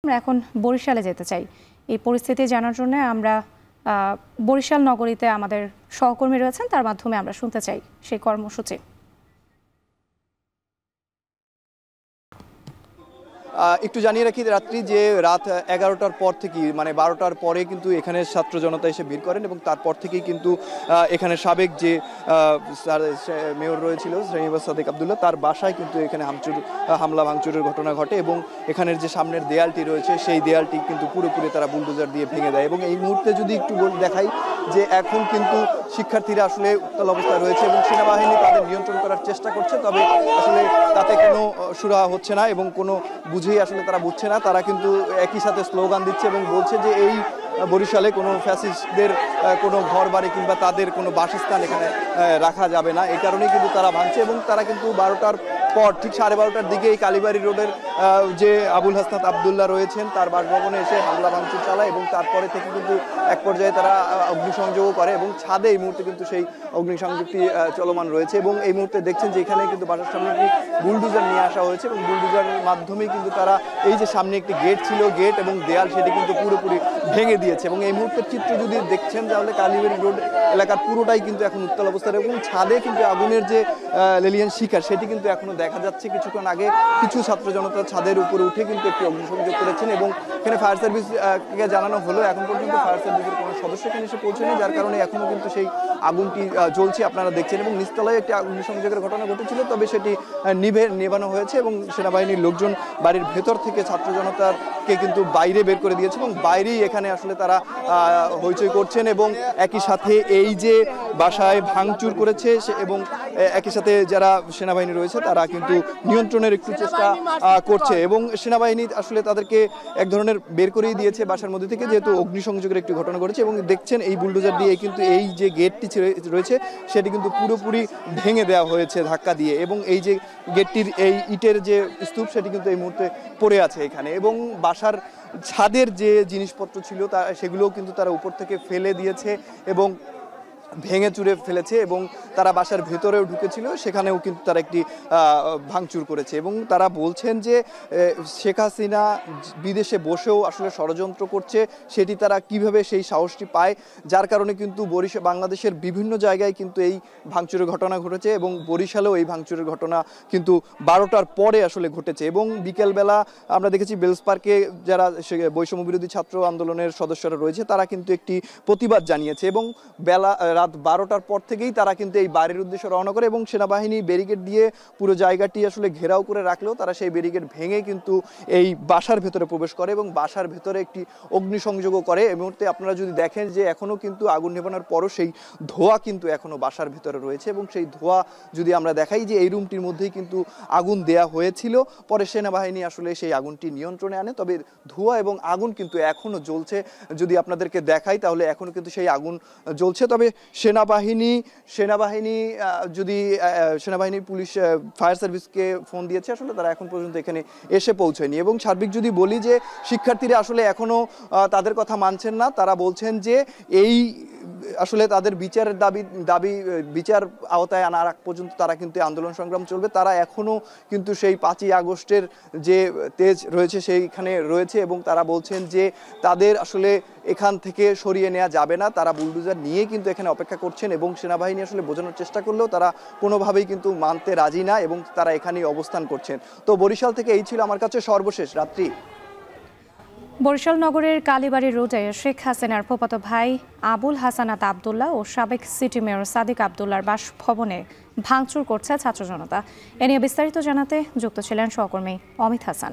আমরা এখন বরিশালে যেতে চাই। এই পরিস্থিতি জানার জন্য আমরা বরিশাল নগরীতে আমাদের সহকর্মী রয়েছেন, তার মাধ্যমে আমরা শুনতে চাই সেই কর্মসূচি। একটু জানিয়ে রাখি রাত্রি যে রাত 11টার পর থেকেই মানে 12টার পরে কিন্তু এখানে ছাত্র জনতা এসে ভিড় করেন এবং তারপর থেকেই কিন্তু এখানে সাবেক যে মেয়র রয়েছিল শ্রীনিবাস সাদিক আব্দুল্লাহ তার বাসায় কিন্তু এখানে হামলা ভাঙচুরের ঘটনা ঘটে এবং এখানের যে সামনের দেয়ালটি রয়েছে সেই দেয়ালটি কিন্তু পুরোপুরি তারা বুলডোজার দিয়ে ভেঙে দেয়। এবং এই মুহূর্তে যদি একটু দেখাই যে এখন কিন্তু শিক্ষার্থীরা আসলে উত্তাল অবস্থায় রয়েছে এবং সেনাবাহিনী তাদের নিয়ন্ত্রণ করার চেষ্টা করছে, তবে আসলে তাতে কোনো সুরাহা হচ্ছে না এবং কোনো বুঝেই আসলে তারা বুঝছে না। তারা কিন্তু একই সাথে স্লোগান দিচ্ছে এবং বলছে যে এই বরিশালে কোনো ফ্যাসিস্টদের কোনো ঘর বাড়ি কিংবা তাদের কোনো বাসস্থান এখানে রাখা যাবে না, এই কারণেই কিন্তু তারা ভাঙছে। এবং তারা কিন্তু 12টার পর ঠিক 12:30টার দিকে এই কালীবাড়ি রোডের যে আবুল হাসনাত আবদুল্লাহ রয়েছেন তার বাসভবনে এসে হামলা ভাঙচুর চালায় এবং তারপরে থেকে কিন্তু এক পর্যায়ে তারা অগ্নিসংযোগও করে এবং ছাদে এই মুহূর্তে কিন্তু সেই অগ্নিসংযোগটি চলমান রয়েছে। এবং এই মুহূর্তে দেখছেন যে এখানে কিন্তু বাসার সামনে একটি বুলডোজার নিয়ে আসা হয়েছে এবং বুলডোজারের মাধ্যমেই কিন্তু তারা এই যে সামনে একটি গেট ছিল, গেট এবং দেয়াল সেটি কিন্তু পুরোপুরি ভেঙে দিয়েছে। এবং এই মুহূর্তের চিত্র যদি দেখছেন তাহলে কালীবাড়ি রোড এলাকার পুরোটাই কিন্তু এখন উত্তাল অবস্থায় এবং ছাদে কিন্তু আগুনের যে লেলিয়ান শিখা সেটি কিন্তু এখনো দেখা যাচ্ছে। কিছুক্ষণ আগে কিছু ছাত্র জনতা ছাদের উপরে উঠে কিন্তু একটি অগ্নিসংযোগ করেছেন এবং এখানে ফায়ার সার্ভিসকে জানানো হলো এখন পর্যন্ত ফায়ার সার্ভিসের কোনো সদস্য এখানে এসে পৌঁছেনি, যার কারণে এখনো কিন্তু সেই আগুনটি জ্বলছে আপনারা দেখছেন। এবং নিচতলায় একটি অগ্নিসংযোগের ঘটনা ঘটেছিল, তবে সেটি নেভানো হয়েছে এবং সেনাবাহিনীর লোকজন বাড়ির ভেতর থেকে ছাত্র জনতাকে কিন্তু বাইরে বের করে দিয়েছে এবং বাইরেই এখানে আসলে তারা হইচই করছেন এবং একই সাথে এই যে বাসায় ভাঙচুর করেছে এবং একই সাথে যারা সেনাবাহিনী রয়েছে তারা কিন্তু নিয়ন্ত্রণের একটু চেষ্টা করছে এবং সেনাবাহিনী আসলে তাদেরকে এক ধরনের বের করেই দিয়েছে বাসার মধ্যে থেকে, যেহেতু অগ্নিসংযোগের একটি ঘটনা ঘটেছে। এবং দেখছেন এই বুলডোজার দিয়ে কিন্তু এই যে গেটটি রয়েছে সেটি কিন্তু পুরোপুরি ভেঙে দেওয়া হয়েছে ধাক্কা দিয়ে এবং এই যে গেটটির এই ইটের যে স্তূপ সেটি কিন্তু এই মুহূর্তে পড়ে আছে এখানে। এবং বাসার ছাদের যে জিনিসপত্র ছিল সেগুলোও কিন্তু তারা উপর থেকে ফেলে দিয়েছে এবং ভেঙে চুরে ফেলেছে এবং তারা বাসার ভেতরেও ঢুকেছিল, সেখানেও কিন্তু তারা একটি ভাঙচুর করেছে। এবং তারা বলছেন যে শেখ হাসিনা বিদেশে বসেও আসলে ষড়যন্ত্র করছে, সেটি তারা কিভাবে সেই সাহসটি পায়, যার কারণে কিন্তু বাংলাদেশের বিভিন্ন জায়গায় কিন্তু এই ভাঙচুরের ঘটনা ঘটেছে এবং বরিশালেও এই ভাঙচুরের ঘটনা কিন্তু 12টার পরে আসলে ঘটেছে। এবং বিকেলবেলা আমরা দেখেছি বেলস পার্কে যারা বৈষম্য বিরোধী ছাত্র আন্দোলনের সদস্যরা রয়েছে তারা কিন্তু একটি প্রতিবাদ জানিয়েছে এবং রাত 12টার পর থেকেই তারা কিন্তু এই বাড়ির উদ্দেশ্যে রওনা করে এবং সেনাবাহিনী ব্যারিকেড দিয়ে পুরো জায়গাটি আসলে ঘেরাও করে রাখলেও তারা সেই ব্যারিকেড ভেঙে কিন্তু এই বাসার ভেতরে প্রবেশ করে এবং বাসার ভেতরে একটি অগ্নিসংযোগও করে। এই মুহূর্তে আপনারা যদি দেখেন যে এখনো কিন্তু আগুন নেভানোর পরও সেই ধোঁয়া কিন্তু এখনো বাসার ভেতরে রয়েছে এবং সেই ধোঁয়া যদি আমরা দেখাই যে এই রুমটির মধ্যেই কিন্তু আগুন দেয়া হয়েছিল, পরে সেনাবাহিনী আসলে সেই আগুনটি নিয়ন্ত্রণে আনে, তবে ধোঁয়া এবং আগুন কিন্তু এখনো জ্বলছে। যদি আপনাদেরকে দেখাই তাহলে এখনো কিন্তু সেই আগুন জ্বলছে। তবে সেনাবাহিনী পুলিশ ফায়ার সার্ভিসকে ফোন দিয়েছে, আসলে তারা এখন পর্যন্ত এখানে এসে পৌঁছায়নি। এবং সার্বিক যদি বলি যে শিক্ষার্থীরা আসলে এখনো তাদের কথা মানছেন না, তারা বলছেন যে এই আসলে তাদের বিচার আওতায় আনার আগ পর্যন্ত তারা কিন্তু আন্দোলন সংগ্রাম চলবে। তারা এখনো কিন্তু সেই 5ই আগস্টের যে তেজ রয়েছে সেইখানে রয়েছে এবং তারা বলছেন যে তাদের আসলে এখান থেকে সরিয়ে নেওয়া যাবে না, তারা বুলডোজার নিয়ে কিন্তু এখানে অপেক্ষা করছেন এবং সেনাবাহিনী আসলে বোঝানোর চেষ্টা করলেও তারা কোনোভাবেই কিন্তু মানতে রাজি না এবং তারা এখানেই অবস্থান করছেন। তো বরিশাল থেকে এই ছিল আমার কাছে সর্বশেষ রাত্রি। বরিশাল নগরের কালীবাড়ি রোডে শেখ হাসিনার ফুফাতো ভাই আবুল হাসনাত আবদুল্লাহ ও সাবেক সিটি মেয়র সাদিক আবদুল্লাহর বাসভবনে ভাঙচুর করছে ছাত্র জনতা। এ নিয়ে বিস্তারিত জানাতে যুক্ত ছিলেন সহকর্মী অমিত হাসান।